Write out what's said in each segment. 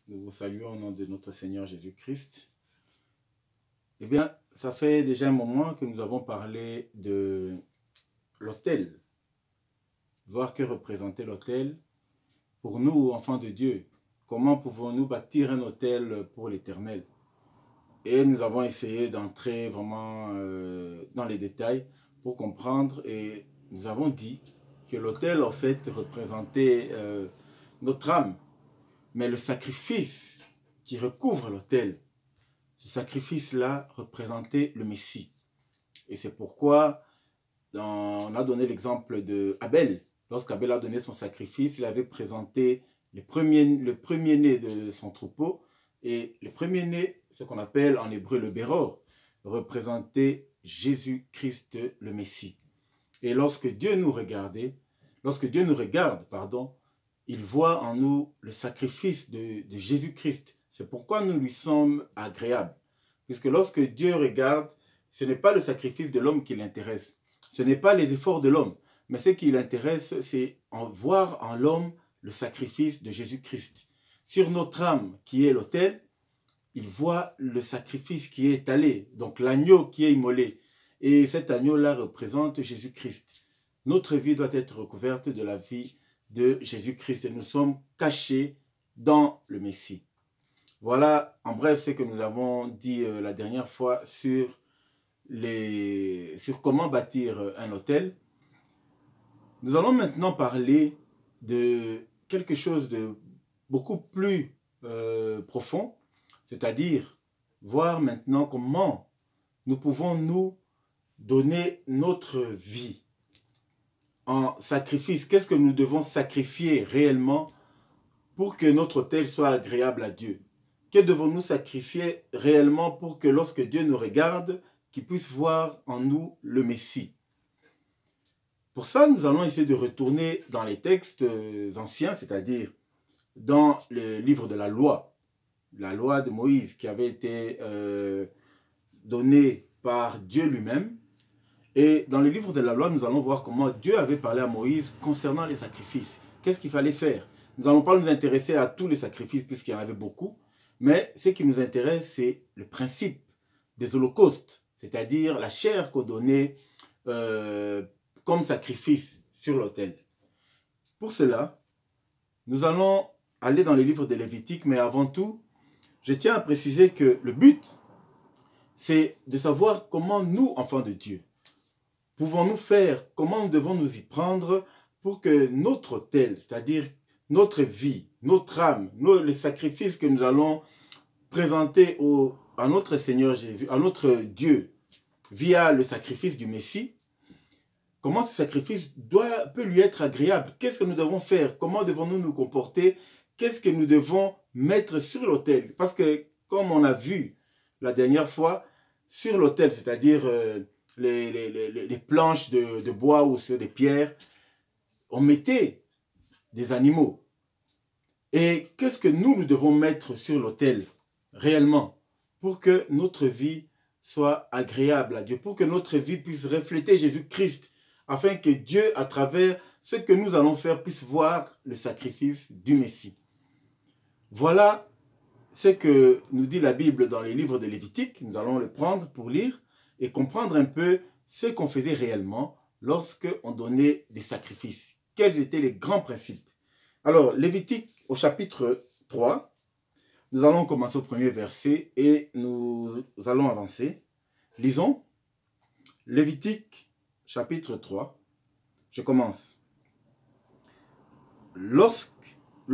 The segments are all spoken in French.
Nous vous saluons au nom de notre Seigneur Jésus-Christ. Eh bien, ça fait déjà un moment que nous avons parlé de l'autel. Voir que représentait l'autel pour nous, enfants de Dieu. Comment pouvons-nous bâtir un autel pour l'Éternel? Et nous avons essayé d'entrer vraiment dans les détails pour comprendre. Et nous avons dit que l'autel, en fait, représentait notre âme. Mais le sacrifice qui recouvre l'autel, ce sacrifice-là représentait le Messie. Et c'est pourquoi on a donné l'exemple d'Abel. Lorsqu'Abel a donné son sacrifice, il avait présenté le premier-né de son troupeau. Et le premier-né, ce qu'on appelle en hébreu le Béror, représentait Jésus-Christ le Messie. Et lorsque Dieu nous regarde, il voit en nous le sacrifice de Jésus-Christ. C'est pourquoi nous lui sommes agréables. Puisque lorsque Dieu regarde, ce n'est pas le sacrifice de l'homme qui l'intéresse. Ce n'est pas les efforts de l'homme. Mais ce qui l'intéresse, c'est voir en l'homme le sacrifice de Jésus-Christ. Sur notre âme qui est l'autel, il voit le sacrifice qui est étalé. Donc l'agneau qui est immolé. Et cet agneau-là représente Jésus-Christ. Notre vie doit être recouverte de la vie de Jésus-Christ. Et nous sommes cachés dans le Messie. Voilà, en bref, ce que nous avons dit la dernière fois sur comment bâtir un autel. Nous allons maintenant parler de quelque chose de beaucoup plus profond, c'est-à-dire voir maintenant comment nous pouvons nous donner notre vie en sacrifice. Qu'est-ce que nous devons sacrifier réellement pour que notre autel soit agréable à Dieu? Que devons-nous sacrifier réellement pour que lorsque Dieu nous regarde, qu'il puisse voir en nous le Messie? Pour ça, nous allons essayer de retourner dans les textes anciens, c'est-à-dire dans le livre de la loi de Moïse qui avait été donnée par Dieu lui-même. Et dans le livre de la loi, nous allons voir comment Dieu avait parlé à Moïse concernant les sacrifices. Qu'est-ce qu'il fallait faire? Nous n'allons pas nous intéresser à tous les sacrifices puisqu'il y en avait beaucoup. Mais ce qui nous intéresse, c'est le principe des holocaustes, c'est-à-dire la chair qu'on donnait comme sacrifice sur l'autel. Pour cela, nous allons aller dans les livres de Lévitique, mais avant tout, je tiens à préciser que le but, c'est de savoir comment nous, enfants de Dieu, pouvons-nous faire, comment nous devons nous y prendre pour que notre autel, c'est-à-dire notre vie, notre âme, les sacrifices que nous allons présenter à notre Seigneur Jésus, à notre Dieu, via le sacrifice du Messie, comment ce sacrifice peut lui être agréable? Qu'est-ce que nous devons faire? Comment devons-nous nous comporter? Qu'est-ce que nous devons mettre sur l'autel? Parce que, comme on a vu la dernière fois, sur l'autel, c'est-à-dire les planches de bois ou sur des pierres, on mettait des animaux. Et qu'est-ce que nous devons mettre sur l'autel réellement pour que notre vie soit agréable à Dieu, pour que notre vie puisse refléter Jésus-Christ, afin que Dieu, à travers ce que nous allons faire, puisse voir le sacrifice du Messie. Voilà ce que nous dit la Bible dans les livres de Lévitique. Nous allons le prendre pour lire et comprendre un peu ce qu'on faisait réellement lorsqu'on donnait des sacrifices. Quels étaient les grands principes? Alors, Lévitique au chapitre 3, nous allons commencer au premier verset et nous allons avancer. Lisons Lévitique chapitre 3. Je commence. Lorsqu'on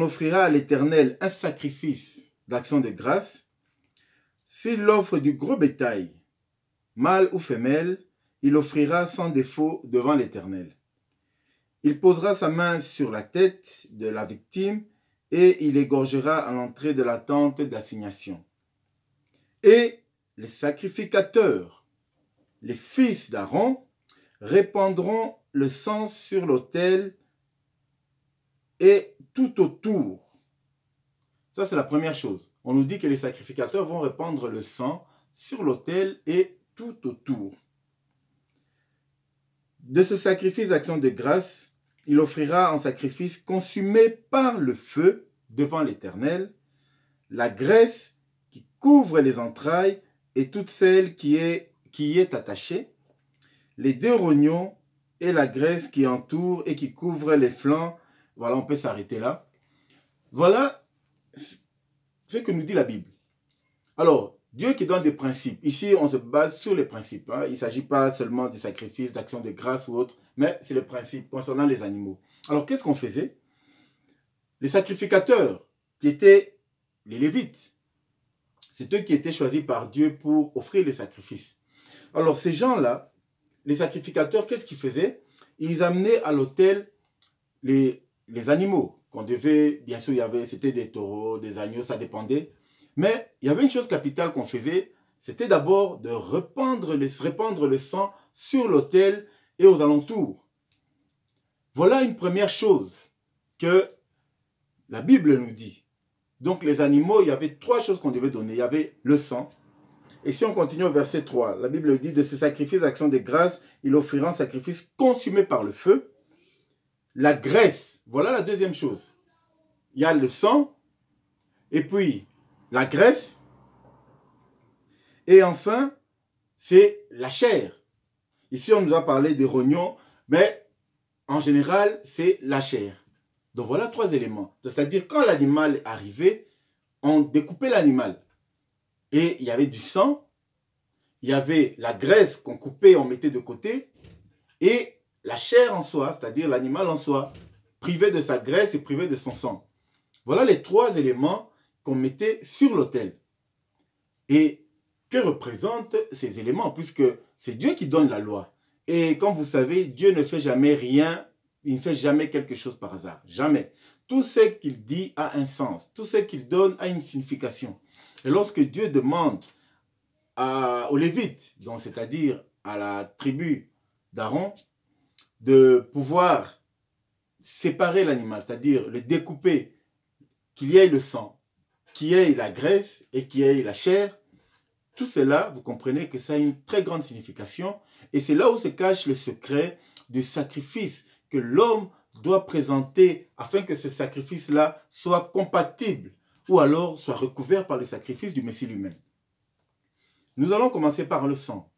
offrira à l'Éternel un sacrifice d'action de grâce, s'il offre du gros bétail, mâle ou femelle, il offrira sans défaut devant l'Éternel. Il posera sa main sur la tête de la victime et il égorgera à l'entrée de la tente d'assignation. Et les sacrificateurs, les fils d'Aaron, répandront le sang sur l'autel et tout autour. Ça, c'est la première chose. On nous dit que les sacrificateurs vont répandre le sang sur l'autel et tout autour. De ce sacrifice d'action de grâce, il offrira en sacrifice consumé par le feu devant l'Éternel la graisse qui couvre les entrailles et toute celle qui y est attachée, les deux rognons et la graisse qui entoure et qui couvre les flancs. Voilà, on peut s'arrêter là. Voilà ce que nous dit la Bible. Alors, Dieu qui donne des principes. Ici, on se base sur les principes. Hein. Il ne s'agit pas seulement du sacrifice, d'action de grâce ou autre, mais c'est les principes concernant les animaux. Alors, qu'est-ce qu'on faisait? Les sacrificateurs, qui étaient les Lévites, c'est eux qui étaient choisis par Dieu pour offrir les sacrifices. Alors, ces gens-là, les sacrificateurs, qu'est-ce qu'ils faisaient? Ils amenaient à l'autel les animaux qu'on devait, bien sûr, c'était des taureaux, des agneaux, ça dépendait. Mais il y avait une chose capitale qu'on faisait, c'était d'abord de répandre le sang sur l'autel et aux alentours. Voilà une première chose que la Bible nous dit. Donc les animaux, il y avait trois choses qu'on devait donner. Il y avait le sang. Et si on continue au verset 3, la Bible dit de ce sacrifice d'action de grâce, il offrira un sacrifice consumé par le feu. La graisse, voilà la deuxième chose. Il y a le sang, et puis la graisse, et enfin, c'est la chair. Ici, on nous a parlé des rognons, mais en général, c'est la chair. Donc voilà trois éléments. C'est-à-dire, quand l'animal arrivait, on découpait l'animal. Et il y avait du sang, il y avait la graisse qu'on coupait, on mettait de côté, et la chair en soi, c'est-à-dire l'animal en soi, privé de sa graisse et privé de son sang. Voilà les trois éléments qu'on mettait sur l'autel. Et que représentent ces éléments? Puisque c'est Dieu qui donne la loi. Et comme vous savez, Dieu ne fait jamais rien, il ne fait jamais quelque chose par hasard. Jamais. Tout ce qu'il dit a un sens. Tout ce qu'il donne a une signification. Et lorsque Dieu demande aux Lévites, c'est-à-dire à la tribu d'Aaron, de pouvoir séparer l'animal, c'est-à-dire le découper, qu'il y ait le sang, qu'il y ait la graisse et qu'il y ait la chair, tout cela, vous comprenez que ça a une très grande signification. Et c'est là où se cache le secret du sacrifice que l'homme doit présenter afin que ce sacrifice-là soit compatible ou alors soit recouvert par le sacrifice du Messie lui-même. Nous allons commencer par le sang.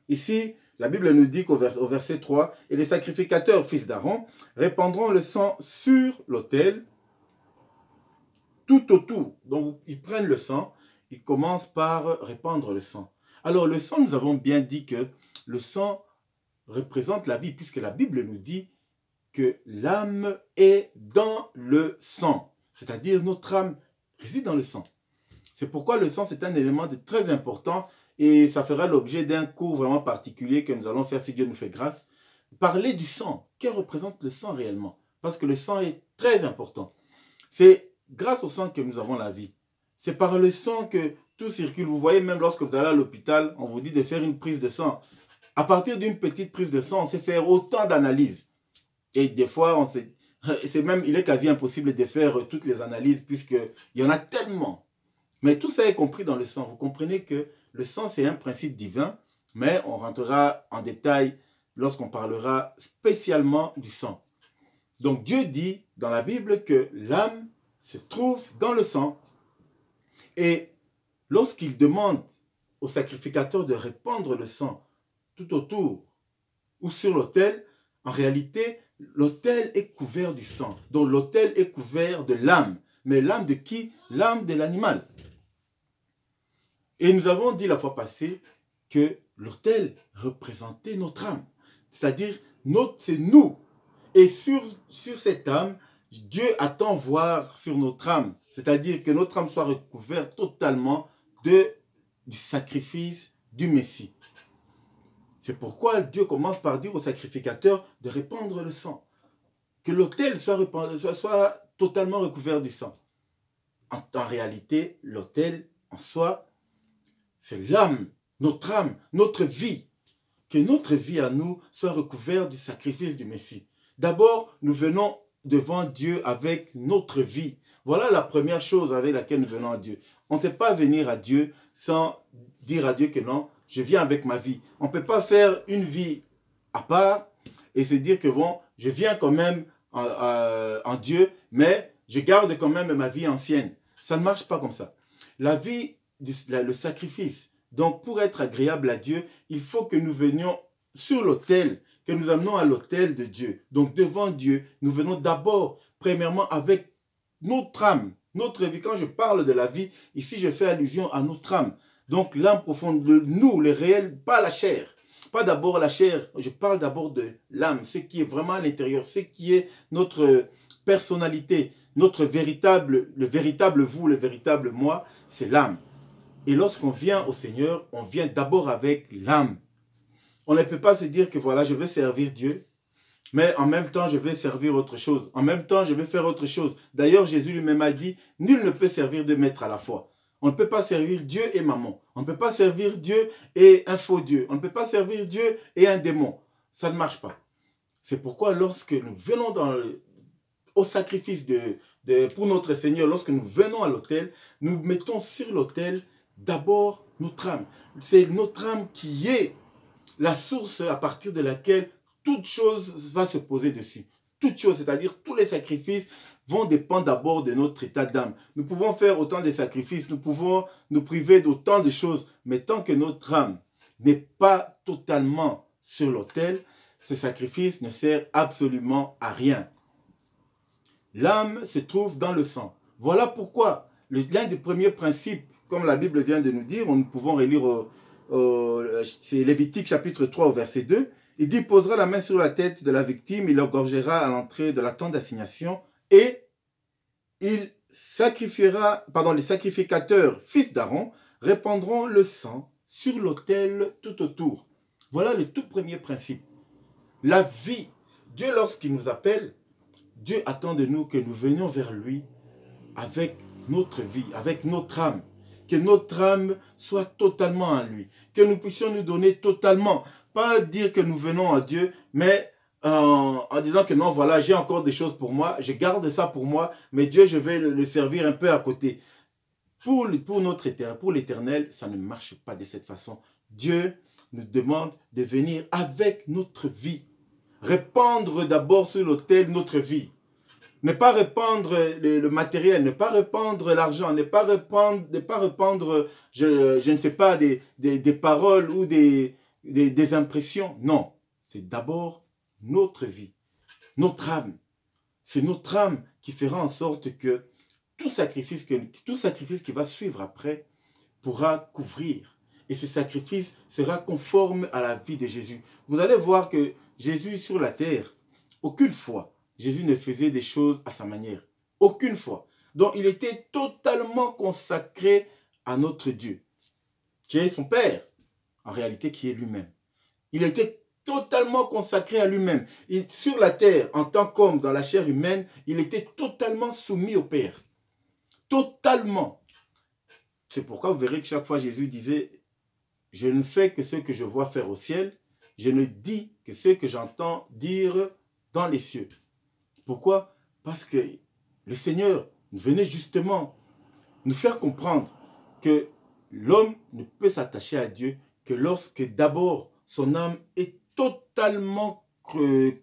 Ici, la Bible nous dit qu'au verset 3, « Et les sacrificateurs, fils d'Aaron, répandront le sang sur l'autel tout autour. » Donc, ils prennent le sang, ils commencent par répandre le sang. Alors, le sang, nous avons bien dit que le sang représente la vie, puisque la Bible nous dit que l'âme est dans le sang. C'est-à-dire, notre âme réside dans le sang. C'est pourquoi le sang, c'est un élément très important et ça fera l'objet d'un cours vraiment particulier que nous allons faire si Dieu nous fait grâce. Parler du sang. Que représente le sang réellement? Parce que le sang est très important. C'est grâce au sang que nous avons la vie. C'est par le sang que tout circule. Vous voyez, même lorsque vous allez à l'hôpital, on vous dit de faire une prise de sang. À partir d'une petite prise de sang, on sait faire autant d'analyses. Et des fois, il est quasi impossible de faire toutes les analyses puisqu'il y en a tellement. Mais tout ça est compris dans le sang. Vous comprenez que le sang, c'est un principe divin, mais on rentrera en détail lorsqu'on parlera spécialement du sang. Donc Dieu dit dans la Bible que l'âme se trouve dans le sang. Et lorsqu'il demande au sacrificateur de répandre le sang tout autour ou sur l'autel, en réalité, l'autel est couvert du sang. Donc l'autel est couvert de l'âme. Mais l'âme de qui? L'âme de l'animal. Et nous avons dit la fois passée que l'autel représentait notre âme. C'est-à-dire, c'est nous. Et sur cette âme, Dieu attend voir sur notre âme. C'est-à-dire que notre âme soit recouverte totalement du sacrifice du Messie. C'est pourquoi Dieu commence par dire au sacrificateur de répandre le sang. Que l'autel soit totalement recouvert du sang. En réalité, l'autel en soi, c'est l'âme, notre vie. Que notre vie à nous soit recouverte du sacrifice du Messie. D'abord, nous venons devant Dieu avec notre vie. Voilà la première chose avec laquelle nous venons à Dieu. On ne sait pas venir à Dieu sans dire à Dieu que non, je viens avec ma vie. On ne peut pas faire une vie à part et se dire que bon, je viens quand même en Dieu, mais je garde quand même ma vie ancienne. Ça ne marche pas comme ça. La vie, le sacrifice, donc pour être agréable à Dieu, il faut que nous venions sur l'autel, que nous amenons à l'autel de Dieu. Donc devant Dieu, nous venons d'abord, premièrement, avec notre âme, notre vie. Quand je parle de la vie, ici je fais allusion à notre âme. Donc l'âme profonde, nous, le réel, pas la chair. Pas d'abord la chair, je parle d'abord de l'âme, ce qui est vraiment à l'intérieur, ce qui est notre personnalité, le véritable vous, le véritable moi, c'est l'âme. Et lorsqu'on vient au Seigneur, on vient d'abord avec l'âme. On ne peut pas se dire que voilà, je vais servir Dieu, mais en même temps, je vais servir autre chose. En même temps, je vais faire autre chose. D'ailleurs, Jésus lui-même a dit, nul ne peut servir deux maîtres à la fois. On ne peut pas servir Dieu et maman. On ne peut pas servir Dieu et un faux Dieu. On ne peut pas servir Dieu et un démon. Ça ne marche pas. C'est pourquoi lorsque nous venons au sacrifice pour notre Seigneur, lorsque nous venons à l'autel, nous mettons sur l'autel d'abord notre âme. C'est notre âme qui est la source à partir de laquelle toute chose va se poser dessus. Toute chose, c'est-à-dire tous les sacrifices vont dépendre d'abord de notre état d'âme. Nous pouvons faire autant de sacrifices, nous pouvons nous priver d'autant de choses, mais tant que notre âme n'est pas totalement sur l'autel, ce sacrifice ne sert absolument à rien. L'âme se trouve dans le sang. Voilà pourquoi l'un des premiers principes, comme la Bible vient de nous dire, nous pouvons relire c'est Lévitique chapitre 3 au verset 2, il dit, posera la main sur la tête de la victime, il l'engorgera à l'entrée de la tente d'assignation et il sacrifiera, les sacrificateurs, fils d'Aaron, répandront le sang sur l'autel tout autour. Voilà le tout premier principe. La vie, Dieu lorsqu'il nous appelle, Dieu attend de nous que nous venions vers lui avec notre vie, avec notre âme. Que notre âme soit totalement en lui. Que nous puissions nous donner totalement. Pas dire que nous venons à Dieu, mais en disant que non, voilà, j'ai encore des choses pour moi. Je garde ça pour moi, mais Dieu, je vais le servir un peu à côté. Pour l'éternel, ça ne marche pas de cette façon. Dieu nous demande de venir avec notre vie. Répandre d'abord sur l'autel notre vie. Ne pas répandre le matériel, ne pas répandre l'argent, ne pas répandre je ne sais pas, des paroles ou des impressions. Non, c'est d'abord notre vie, notre âme. C'est notre âme qui fera en sorte que tout sacrifice qui va suivre après pourra couvrir. Et ce sacrifice sera conforme à la vie de Jésus. Vous allez voir que Jésus sur la terre, aucune fois, Jésus ne faisait des choses à sa manière. Aucune fois. Donc, il était totalement consacré à notre Dieu, qui est son Père, en réalité, qui est lui-même. Il était totalement consacré à lui-même. Sur la terre, en tant qu'homme, dans la chair humaine, il était totalement soumis au Père. Totalement. C'est pourquoi vous verrez que chaque fois Jésus disait, « Je ne fais que ce que je vois faire au ciel, je ne dis que ce que j'entends dire dans les cieux. » Pourquoi? Parce que le Seigneur venait justement nous faire comprendre que l'homme ne peut s'attacher à Dieu que lorsque d'abord son âme est totalement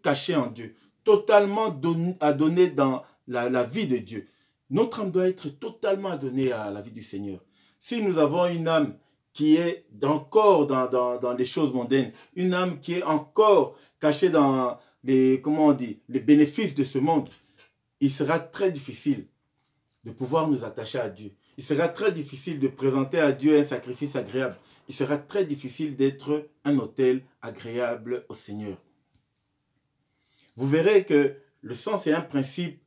cachée en Dieu, totalement adonnée dans la vie de Dieu. Notre âme doit être totalement adonnée à la vie du Seigneur. Si nous avons une âme qui est encore dans les choses mondaines, une âme qui est encore cachée dans les bénéfices de ce monde, il sera très difficile de pouvoir nous attacher à Dieu. Il sera très difficile de présenter à Dieu un sacrifice agréable. Il sera très difficile d'être un autel agréable au Seigneur. Vous verrez que le sang, c'est un principe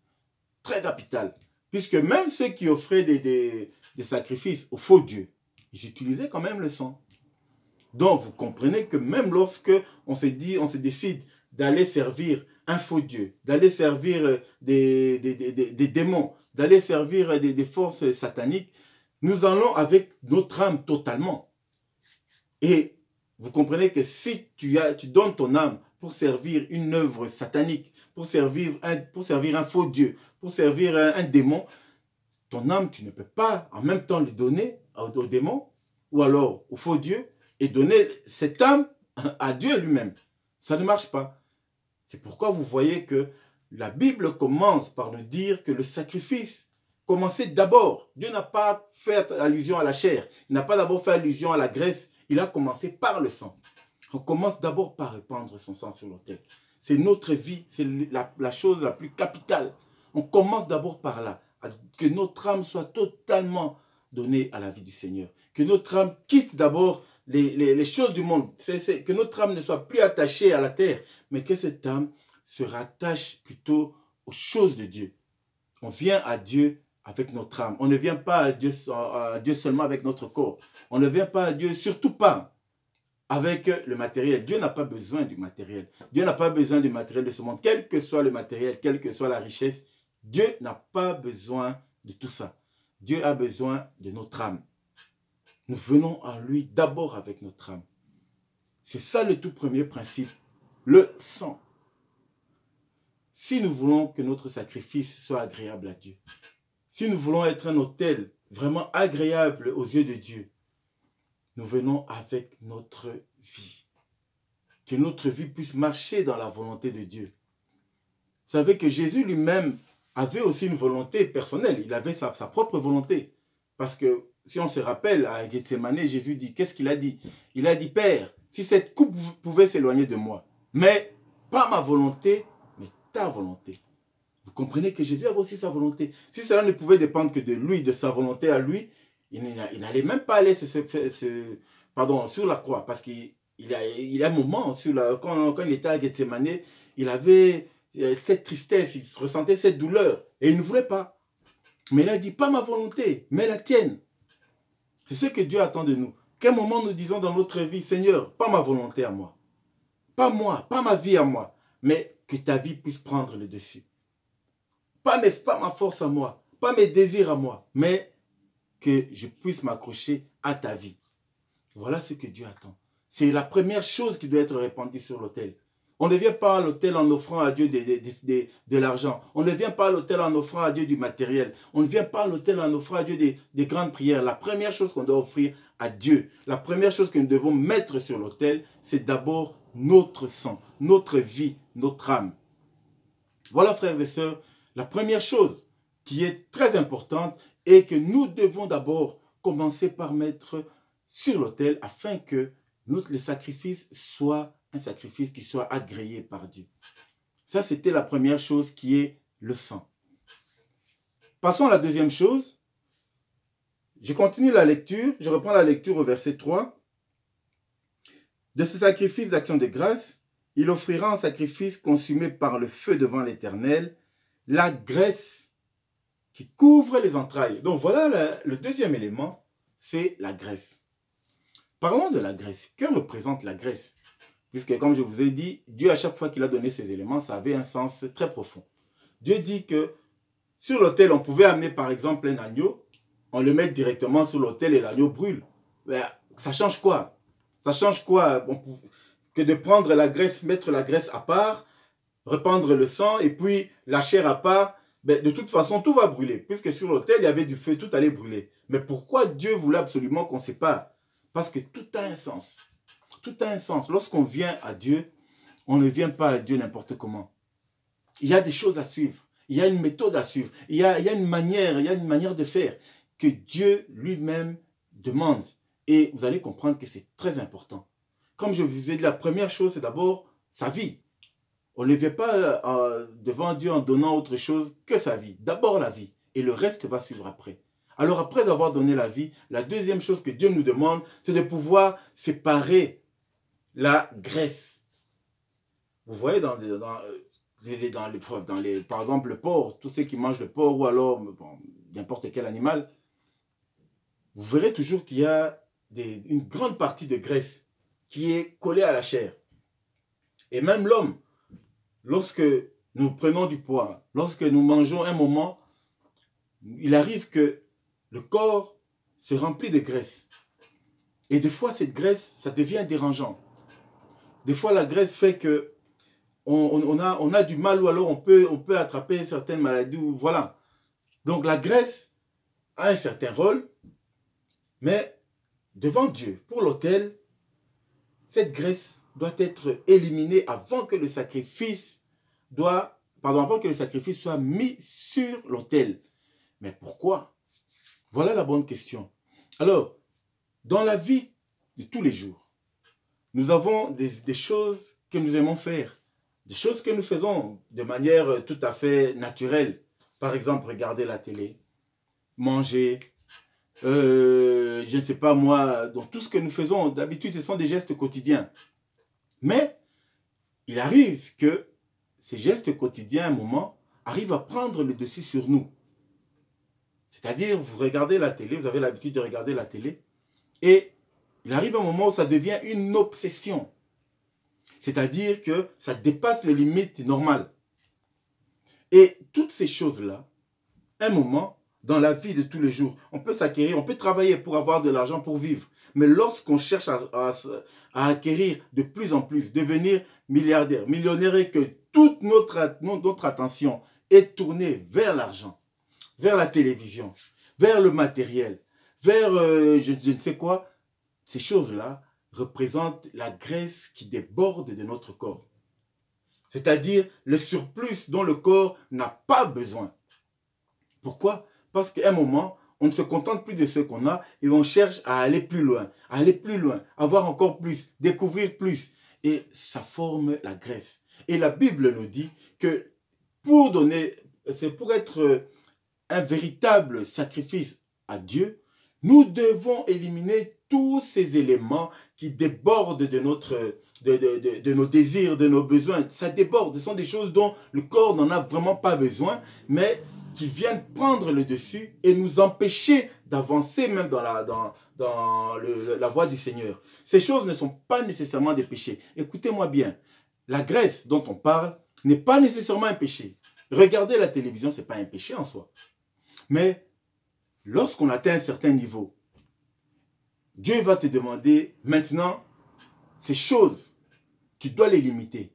très capital. Puisque même ceux qui offraient des sacrifices aux faux dieux, ils utilisaient quand même le sang. Donc, vous comprenez que même lorsque on se décide d'aller servir un faux Dieu, d'aller servir des démons, d'aller servir des forces sataniques, nous allons avec notre âme totalement. Et vous comprenez que si tu donnes ton âme pour servir une œuvre satanique, pour servir un faux Dieu, pour servir un démon, ton âme, tu ne peux pas en même temps le donner au démon ou alors au faux Dieu et donner cette âme à Dieu lui-même. Ça ne marche pas. C'est pourquoi vous voyez que la Bible commence par nous dire que le sacrifice commençait d'abord. Dieu n'a pas fait allusion à la chair, il n'a pas d'abord fait allusion à la graisse, il a commencé par le sang. On commence d'abord par répandre son sang sur l'autel. C'est notre vie, c'est la chose la plus capitale. On commence d'abord par là, que notre âme soit totalement donnée à la vie du Seigneur. Que notre âme quitte d'abord les choses du monde. Que notre âme ne soit plus attachée à la terre, mais que cette âme se rattache plutôt aux choses de Dieu. On vient à Dieu avec notre âme. On ne vient pas à Dieu seulement avec notre corps. On ne vient pas à Dieu, surtout pas avec le matériel. Dieu n'a pas besoin du matériel. Dieu n'a pas besoin du matériel de ce monde. Quel que soit le matériel, quelle que soit la richesse, Dieu n'a pas besoin de tout ça. Dieu a besoin de notre âme. Nous venons à lui d'abord avec notre âme. C'est ça le tout premier principe, le sang. Si nous voulons que notre sacrifice soit agréable à Dieu, si nous voulons être un autel vraiment agréable aux yeux de Dieu, nous venons avec notre vie. Que notre vie puisse marcher dans la volonté de Dieu. Vous savez que Jésus lui-même avait aussi une volonté personnelle. Il avait sa propre volonté. Parce que si on se rappelle, à Gethsemane, Jésus dit, qu'est-ce qu'il a dit? Il a dit, Père, si cette coupe pouvait s'éloigner de moi, mais pas ma volonté, mais ta volonté. Vous comprenez que Jésus avait aussi sa volonté. Si cela ne pouvait dépendre que de lui, de sa volonté à lui, il n'allait même pas aller sur la croix. Parce qu'il y a un moment, quand il était à Gethsemane, il avait cette tristesse, il ressentait cette douleur. Et il ne voulait pas. Mais il a dit, pas ma volonté, mais la tienne. C'est ce que Dieu attend de nous. Quel moment nous disons dans notre vie, Seigneur, pas ma volonté à moi. Pas moi, pas ma vie à moi. Mais que ta vie puisse prendre le dessus. Pas ma force à moi, pas mes désirs à moi, mais que je puisse m'accrocher à ta vie. Voilà ce que Dieu attend. C'est la première chose qui doit être répandue sur l'autel. On ne vient pas à l'autel en offrant à Dieu de l'argent. On ne vient pas à l'autel en offrant à Dieu du matériel. On ne vient pas à l'autel en offrant à Dieu des grandes prières. La première chose qu'on doit offrir à Dieu, la première chose que nous devons mettre sur l'autel, c'est d'abord notre sang, notre vie, notre âme. Voilà, frères et sœurs, la première chose qui est très importante et que nous devons d'abord commencer par mettre sur l'autel afin que le sacrifice soit un sacrifice qui soit agréé par Dieu. Ça, c'était la première chose qui est le sang. Passons à la deuxième chose. Je continue la lecture. Je reprends la lecture au verset 3. De ce sacrifice d'action de grâce, il offrira en sacrifice consumé par le feu devant l'Éternel la graisse qui couvre les entrailles. Donc voilà le deuxième élément, c'est la graisse. Parlons de la graisse. Que représente la graisse? Puisque comme je vous ai dit, Dieu à chaque fois qu'il a donné ces éléments, ça avait un sens très profond. Dieu dit que sur l'autel, on pouvait amener par exemple un agneau, on le met directement sur l'autel et l'agneau brûle. Mais ça change quoi? Ça change quoi que de prendre la graisse, mettre la graisse à part, répandre le sang et puis la chair à part? Ben, de toute façon, tout va brûler. Puisque sur l'autel, il y avait du feu, tout allait brûler. Mais pourquoi Dieu voulait absolument qu'on sépare? Parce que tout a un sens. Tout a un sens. Lorsqu'on vient à Dieu, on ne vient pas à Dieu n'importe comment. Il y a des choses à suivre. Il y a une méthode à suivre. Il y a une manière de faire que Dieu lui-même demande. Et vous allez comprendre que c'est très important. Comme je vous ai dit, la première chose, c'est d'abord sa vie. On ne vient pas devant Dieu en donnant autre chose que sa vie. D'abord la vie. Et le reste va suivre après. Alors après avoir donné la vie, la deuxième chose que Dieu nous demande, c'est de pouvoir séparer la graisse. Vous voyez par exemple le porc, tous ceux qui mangent le porc ou alors n'importe quel animal, vous verrez toujours qu'il y a une grande partie de graisse qui est collée à la chair. Et même l'homme, lorsque nous prenons du poids, lorsque nous mangeons un moment, il arrive que le corps se remplit de graisse. Et des fois, cette graisse, ça devient dérangeant. Des fois, la graisse fait que on a du mal ou alors on peut attraper certaines maladies. Voilà. Donc, la graisse a un certain rôle, mais devant Dieu, pour l'autel, cette graisse doit être éliminé avant que le sacrifice soit mis sur l'autel. Mais pourquoi? Voilà la bonne question. Alors, dans la vie de tous les jours, nous avons des choses que nous aimons faire, des choses que nous faisons de manière tout à fait naturelle. Par exemple, regarder la télé, manger, je ne sais pas moi, donc tout ce que nous faisons d'habitude, ce sont des gestes quotidiens. Mais il arrive que ces gestes quotidiens, à un moment, arrivent à prendre le dessus sur nous. C'est-à-dire, vous regardez la télé, vous avez l'habitude de regarder la télé, et il arrive un moment où ça devient une obsession. C'est-à-dire que ça dépasse les limites normales. Et toutes ces choses-là, un moment, dans la vie de tous les jours, on peut s'acquérir, on peut travailler pour avoir de l'argent pour vivre. Mais lorsqu'on cherche à acquérir de plus en plus, devenir milliardaire, millionnaire, et que toute notre attention est tournée vers l'argent, vers la télévision, vers le matériel, vers je ne sais quoi, ces choses-là représentent la graisse qui déborde de notre corps. C'est-à-dire le surplus dont le corps n'a pas besoin. Pourquoi? Parce qu'à un moment, on ne se contente plus de ce qu'on a et on cherche à aller plus loin, avoir encore plus, découvrir plus. Et ça forme la graisse. Et la Bible nous dit que c'est pour être un véritable sacrifice à Dieu, nous devons éliminer tous ces éléments qui débordent de nos désirs, de nos besoins. Ça déborde, ce sont des choses dont le corps n'en a vraiment pas besoin, mais qui viennent prendre le dessus et nous empêcher d'avancer même dans la voie du Seigneur. Ces choses ne sont pas nécessairement des péchés. Écoutez-moi bien, la graisse dont on parle n'est pas nécessairement un péché. Regarder la télévision, ce n'est pas un péché en soi. Mais lorsqu'on atteint un certain niveau, Dieu va te demander maintenant, ces choses, tu dois les limiter.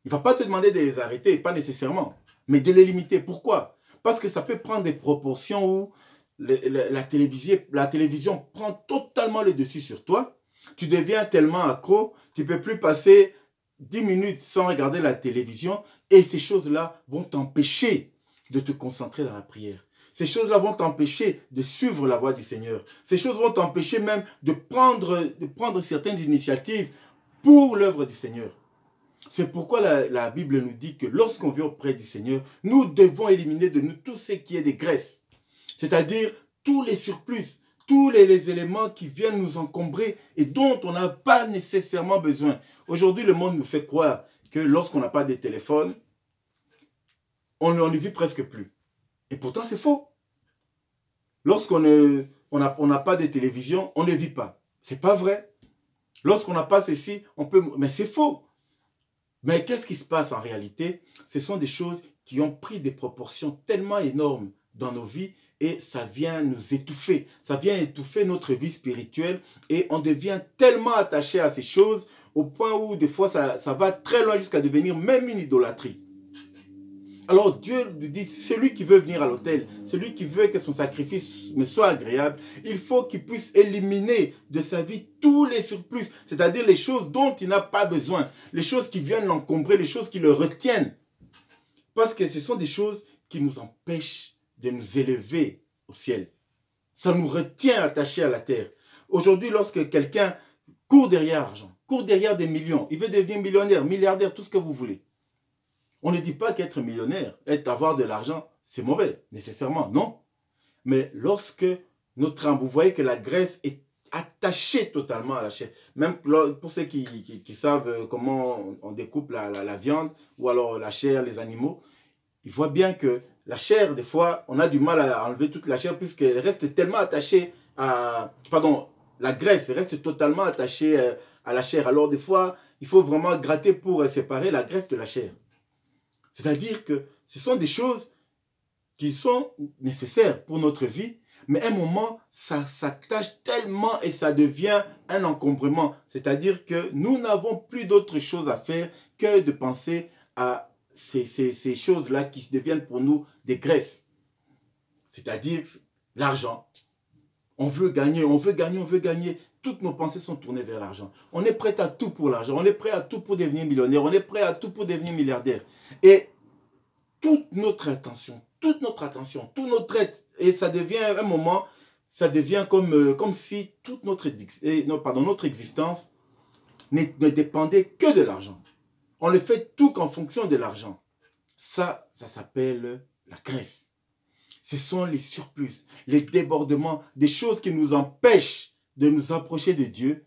Il ne va pas te demander de les arrêter, pas nécessairement, mais de les limiter. Pourquoi? Parce que ça peut prendre des proportions où la télévision prend totalement le dessus sur toi. Tu deviens tellement accro, tu ne peux plus passer 10 minutes sans regarder la télévision et ces choses-là vont t'empêcher de te concentrer dans la prière. Ces choses-là vont t'empêcher de suivre la voie du Seigneur. Ces choses vont t'empêcher même de prendre certaines initiatives pour l'œuvre du Seigneur. C'est pourquoi la Bible nous dit que lorsqu'on vient auprès du Seigneur, nous devons éliminer de nous tout ce qui est des graisses. C'est-à-dire tous les surplus, tous les éléments qui viennent nous encombrer et dont on n'a pas nécessairement besoin. Aujourd'hui, le monde nous fait croire que lorsqu'on n'a pas de téléphone, on ne vit presque plus. Et pourtant, c'est faux. Lorsqu'on n'a pas de télévision, on ne vit pas. Ce n'est pas vrai. Lorsqu'on n'a pas ceci, on peut... Mais c'est faux. Mais qu'est-ce qui se passe en réalité? Ce sont des choses qui ont pris des proportions tellement énormes dans nos vies et ça vient nous étouffer. Ça vient étouffer notre vie spirituelle et on devient tellement attaché à ces choses au point où des fois ça va très loin jusqu'à devenir même une idolâtrie. Alors Dieu lui dit, celui qui veut venir à l'autel, celui qui veut que son sacrifice me soit agréable, il faut qu'il puisse éliminer de sa vie tous les surplus, c'est-à-dire les choses dont il n'a pas besoin, les choses qui viennent l'encombrer, les choses qui le retiennent. Parce que ce sont des choses qui nous empêchent de nous élever au ciel. Ça nous retient attachés à la terre. Aujourd'hui, lorsque quelqu'un court derrière l'argent, court derrière des millions, il veut devenir millionnaire, milliardaire, tout ce que vous voulez. On ne dit pas qu'être millionnaire, avoir de l'argent, c'est mauvais, nécessairement, non. Mais lorsque notre âme, vous voyez que la graisse est attachée totalement à la chair. Même pour ceux qui savent comment on découpe la viande, ou alors la chair, les animaux, ils voient bien que la chair, des fois, on a du mal à enlever toute la chair puisqu'elle reste tellement attachée à... Pardon, la graisse reste totalement attachée à la chair. Alors des fois, il faut vraiment gratter pour séparer la graisse de la chair. C'est-à-dire que ce sont des choses qui sont nécessaires pour notre vie, mais à un moment, ça s'attache tellement et ça devient un encombrement. C'est-à-dire que nous n'avons plus d'autre chose à faire que de penser à ces choses-là qui deviennent pour nous des graisses. C'est-à-dire l'argent, On veut gagner, on veut gagner, on veut gagner. Toutes nos pensées sont tournées vers l'argent. On est prêt à tout pour l'argent. On est prêt à tout pour devenir millionnaire. On est prêt à tout pour devenir milliardaire. Et toute notre attention, tout notre être, et ça devient un moment, ça devient comme si toute notre existence ne dépendait que de l'argent. On ne fait tout qu'en fonction de l'argent. Ça s'appelle la graisse. Ce sont les surplus, les débordements, des choses qui nous empêchent de nous approcher de Dieu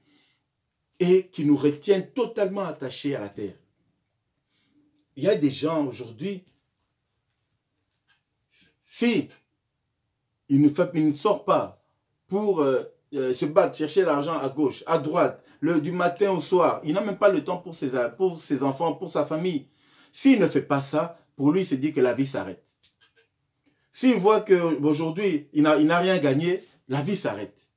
et qui nous retiennent totalement attachés à la terre. Il y a des gens aujourd'hui, si il ne sort pas pour se battre, chercher l'argent à gauche, à droite, du matin au soir, il n'a même pas le temps pour ses enfants, pour sa famille. S'il ne fait pas ça, pour lui, il se dit que la vie s'arrête. S'il voit qu'aujourd'hui, il n'a rien gagné, la vie s'arrête.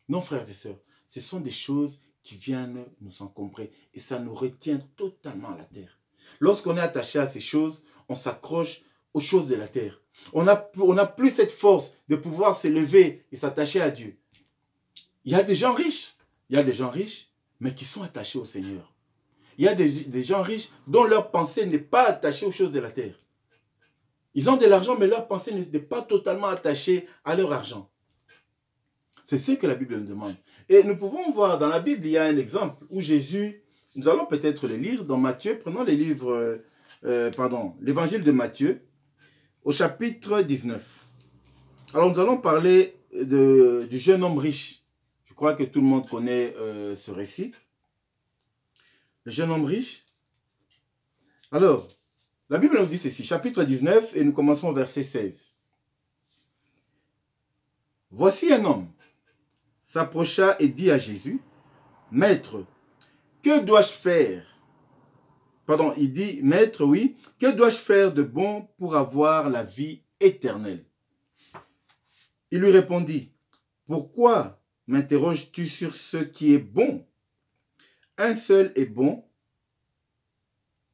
Non, frères et sœurs, ce sont des choses qui viennent nous encombrer et ça nous retient totalement à la terre. Lorsqu'on est attaché à ces choses, on s'accroche aux choses de la terre. On n'a plus cette force de pouvoir se lever et s'attacher à Dieu. Il y a des gens riches, mais qui sont attachés au Seigneur. Il y a des gens riches dont leur pensée n'est pas attachée aux choses de la terre. Ils ont de l'argent, mais leur pensée n'est pas totalement attachée à leur argent. C'est ce que la Bible nous demande. Et nous pouvons voir dans la Bible, il y a un exemple où Jésus, nous allons peut-être le lire dans Matthieu, prenons l'évangile de Matthieu, au chapitre 19. Alors nous allons parler du jeune homme riche. Je crois que tout le monde connaît ce récit. Le jeune homme riche. Alors, la Bible nous dit ceci, chapitre 19, et nous commençons au verset 16. Voici un homme s'approcha et dit à Jésus, « Maître, que dois-je faire ?» Pardon, il dit, « Maître, oui, que dois-je faire de bon pour avoir la vie éternelle ?» Il lui répondit, « Pourquoi m'interroges-tu sur ce qui est bon? Un seul est bon.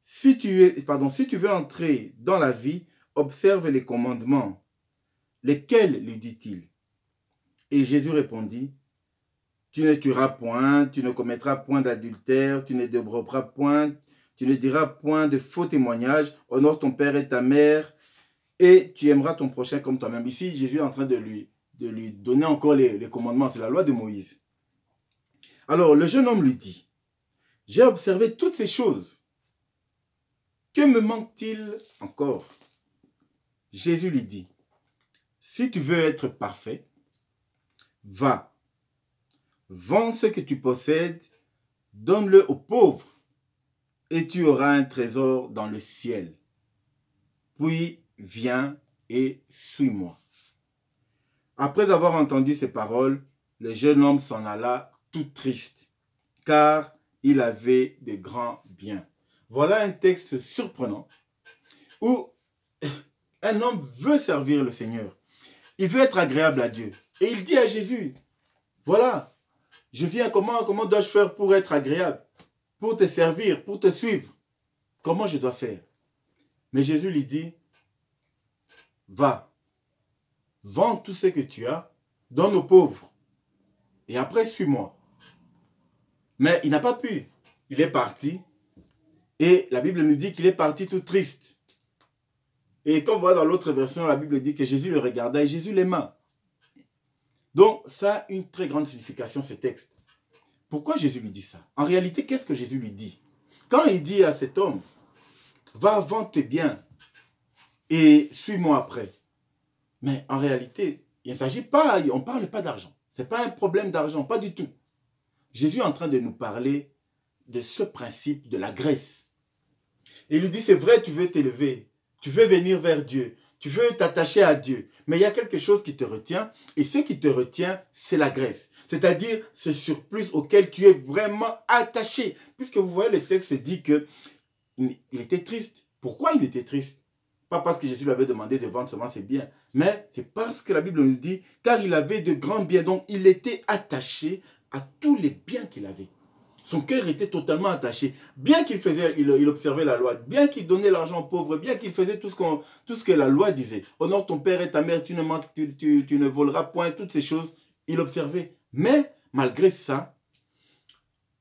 Si tu veux entrer dans la vie, observe les commandements. Lesquels, lui dit-il? Et Jésus répondit, tu ne tueras point, tu ne commettras point d'adultère, tu ne déroberas point, tu ne diras point de faux témoignages, honore ton père et ta mère, et tu aimeras ton prochain comme toi-même. Ici, Jésus est en train de lui donner encore les commandements, c'est la loi de Moïse. Alors, le jeune homme lui dit, j'ai observé toutes ces choses. Que me manque-t-il encore? Jésus lui dit, si tu veux être parfait, va, vends ce que tu possèdes, donne-le aux pauvres, et tu auras un trésor dans le ciel. Puis viens et suis-moi. Après avoir entendu ces paroles, le jeune homme s'en alla tout triste, car il avait de grands biens. Voilà un texte surprenant où un homme veut servir le Seigneur. Il veut être agréable à Dieu. Et il dit à Jésus, voilà, je viens, comment dois-je faire pour être agréable, pour te servir, pour te suivre? Comment je dois faire? Mais Jésus lui dit, va, vends tout ce que tu as, donne aux pauvres, et après suis-moi. Mais il n'a pas pu. Il est parti. Et la Bible nous dit qu'il est parti tout triste. Et comme on voit dans l'autre version, la Bible dit que Jésus le regarda et Jésus l'aima. Donc, ça a une très grande signification, ce texte. Pourquoi Jésus lui dit ça? En réalité, qu'est-ce que Jésus lui dit? Quand il dit à cet homme, va vendre tes biens et suis-moi après. Mais en réalité, il ne s'agit pas, on ne parle pas d'argent. Ce n'est pas un problème d'argent, pas du tout. Jésus est en train de nous parler de ce principe de la graisse. Il lui dit, c'est vrai, tu veux t'élever, tu veux venir vers Dieu, tu veux t'attacher à Dieu, mais il y a quelque chose qui te retient, et ce qui te retient, c'est la graisse. C'est-à-dire ce surplus auquel tu es vraiment attaché. Puisque vous voyez, le texte dit qu'il était triste. Pourquoi il était triste? Pas parce que Jésus lui avait demandé de vendre seulement ses biens, mais c'est parce que la Bible nous dit, car il avait de grands biens, donc il était attaché à tous les biens qu'il avait. Son cœur était totalement attaché. Bien qu'il il observait la loi, bien qu'il donnait l'argent aux pauvres, bien qu'il faisait tout ce que la loi disait. Honore ton père et ta mère, tu ne voleras point, toutes ces choses. Il observait. Mais malgré ça,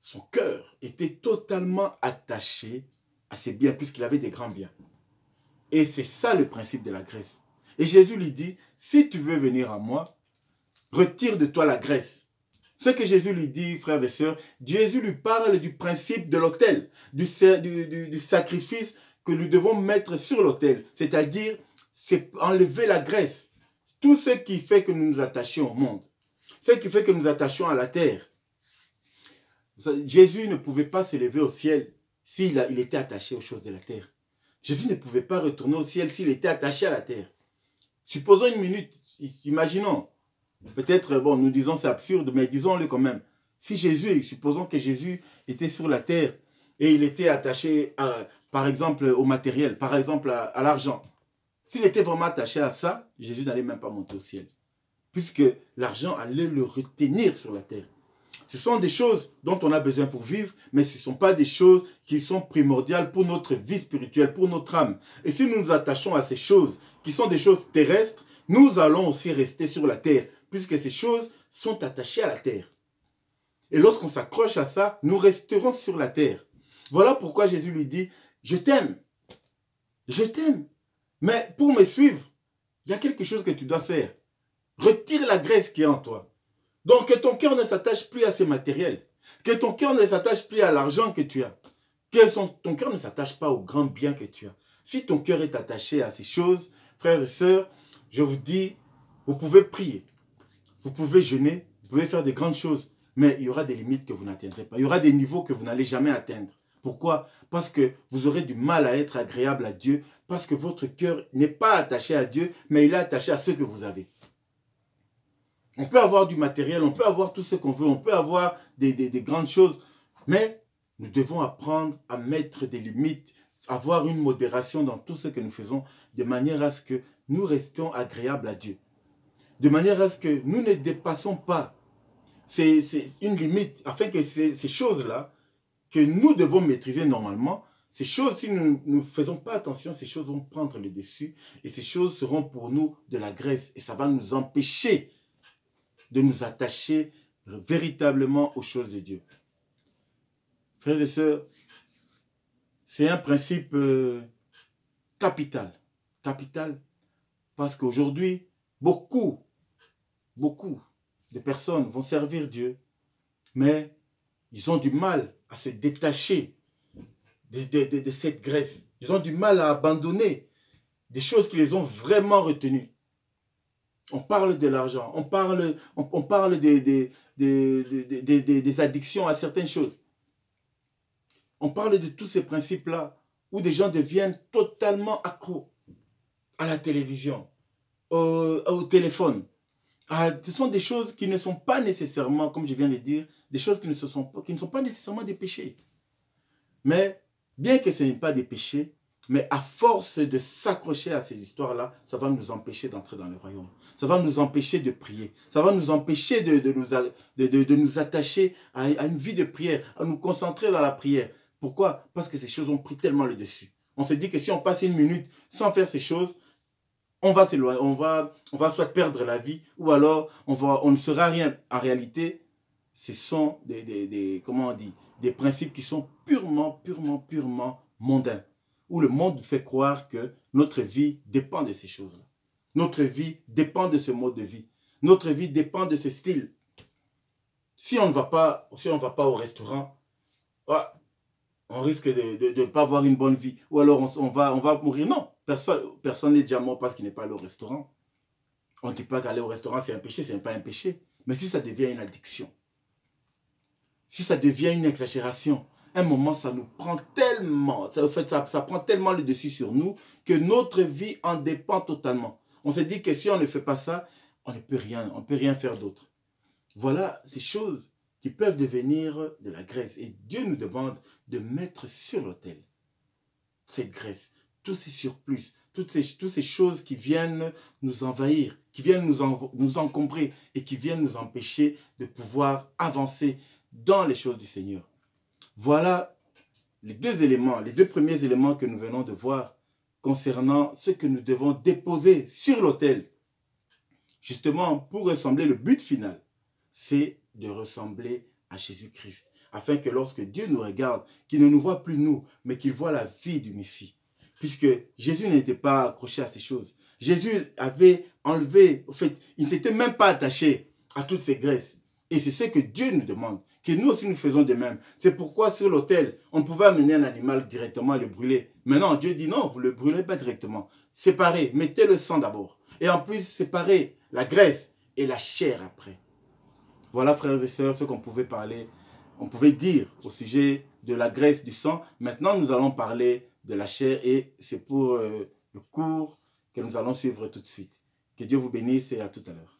son cœur était totalement attaché à ses biens, puisqu'il avait des grands biens. Et c'est ça le principe de la graisse. Et Jésus lui dit, si tu veux venir à moi, retire de toi la graisse. Ce que Jésus lui dit, frères et sœurs, Jésus lui parle du principe de l'autel, du sacrifice que nous devons mettre sur l'autel. C'est-à-dire, c'est enlever la graisse. Tout ce qui fait que nous nous attachions au monde. Ce qui fait que nous attachions à la terre. Jésus ne pouvait pas s'élever au ciel s'il était attaché aux choses de la terre. Jésus ne pouvait pas retourner au ciel s'il était attaché à la terre. Supposons une minute, imaginons, peut-être, bon, nous disons c'est absurde, mais disons-le quand même. Si Jésus, supposons que Jésus était sur la terre et il était attaché, par exemple, au matériel, par exemple, à l'argent. S'il était vraiment attaché à ça, Jésus n'allait même pas monter au ciel. Puisque l'argent allait le retenir sur la terre. Ce sont des choses dont on a besoin pour vivre, mais ce ne sont pas des choses qui sont primordiales pour notre vie spirituelle, pour notre âme. Et si nous nous attachons à ces choses qui sont des choses terrestres, nous allons aussi rester sur la terre, puisque ces choses sont attachées à la terre. Et lorsqu'on s'accroche à ça, nous resterons sur la terre. Voilà pourquoi Jésus lui dit, je t'aime, mais pour me suivre, il y a quelque chose que tu dois faire. Retire la graisse qui est en toi. Donc que ton cœur ne s'attache plus à ces matériels, que ton cœur ne s'attache plus à l'argent que tu as, que ton cœur ne s'attache pas aux grands biens que tu as. Si ton cœur est attaché à ces choses, frères et sœurs, je vous dis, vous pouvez prier, vous pouvez jeûner, vous pouvez faire des grandes choses, mais il y aura des limites que vous n'atteindrez pas. Il y aura des niveaux que vous n'allez jamais atteindre. Pourquoi? Parce que vous aurez du mal à être agréable à Dieu, parce que votre cœur n'est pas attaché à Dieu, mais il est attaché à ce que vous avez. On peut avoir du matériel, on peut avoir tout ce qu'on veut, on peut avoir des grandes choses, mais nous devons apprendre à mettre des limites, avoir une modération dans tout ce que nous faisons, de manière à ce que nous restions agréables à Dieu. De manière à ce que nous ne dépassons pas. C'est une limite, afin que ces choses-là, que nous devons maîtriser normalement, ces choses, si nous ne faisons pas attention, ces choses vont prendre le dessus, et ces choses seront pour nous de la graisse, et ça va nous empêcher de nous attacher véritablement aux choses de Dieu. Frères et sœurs, c'est un principe capital. Capital, parce qu'aujourd'hui, beaucoup de personnes vont servir Dieu, mais ils ont du mal à se détacher de cette graisse. Ils ont du mal à abandonner des choses qui les ont vraiment retenues. On parle de l'argent, on parle des addictions à certaines choses. On parle de tous ces principes-là où des gens deviennent totalement accros à la télévision, au téléphone. Ce sont des choses qui ne sont pas nécessairement, comme je viens de dire, des choses qui ne sont pas nécessairement des péchés. Mais bien que ce n'est pas des péchés, mais à force de s'accrocher à ces histoires-là, ça va nous empêcher d'entrer dans le royaume. Ça va nous empêcher de prier. Ça va nous empêcher de nous attacher à une vie de prière, à nous concentrer dans la prière. Pourquoi? Parce que ces choses ont pris tellement le dessus. On se dit que si on passe une minute sans faire ces choses, on va s'éloigner, on va soit perdre la vie, ou alors on ne sera rien. En réalité, ce sont comment on dit, des principes qui sont purement mondains. Où le monde fait croire que notre vie dépend de ces choses-là. Notre vie dépend de ce mode de vie. Notre vie dépend de ce style. Si on ne va pas au restaurant, on risque de ne pas avoir une bonne vie. Ou alors on va mourir. Non, personne n'est déjà mort parce qu'il n'est pas allé au restaurant. On ne dit pas qu'aller au restaurant c'est un péché, ce n'est pas un péché. Mais si ça devient une addiction, si ça devient une exagération, un moment, ça nous prend tellement, ça prend tellement le dessus sur nous que notre vie en dépend totalement. On se dit que si on ne fait pas ça, on ne peut rien faire d'autre. Voilà ces choses qui peuvent devenir de la graisse. Et Dieu nous demande de mettre sur l'autel cette graisse, tous ces surplus, toutes ces choses qui viennent nous envahir, qui viennent nous encombrer et qui viennent nous empêcher de pouvoir avancer dans les choses du Seigneur. Voilà les deux premiers éléments que nous venons de voir concernant ce que nous devons déposer sur l'autel, justement pour ressembler le but final. c'est de ressembler à Jésus-Christ. Afin que lorsque Dieu nous regarde, qu'il ne nous voit plus nous, mais qu'il voit la vie du Messie. Puisque Jésus n'était pas accroché à ces choses. Jésus avait enlevé, en fait, il ne s'était même pas attaché à toutes ces graisses. Et c'est ce que Dieu nous demande, que nous aussi nous faisons de même. C'est pourquoi sur l'autel, on pouvait amener un animal directement et le brûler. Maintenant, Dieu dit non, vous ne le brûlez pas directement. Séparez, mettez le sang d'abord. Et en plus, séparez la graisse et la chair après. Voilà, frères et sœurs, ce qu'on pouvait parler, on pouvait dire au sujet de la graisse, du sang. Maintenant, nous allons parler de la chair et c'est pour le cours que nous allons suivre tout de suite. Que Dieu vous bénisse et à tout à l'heure.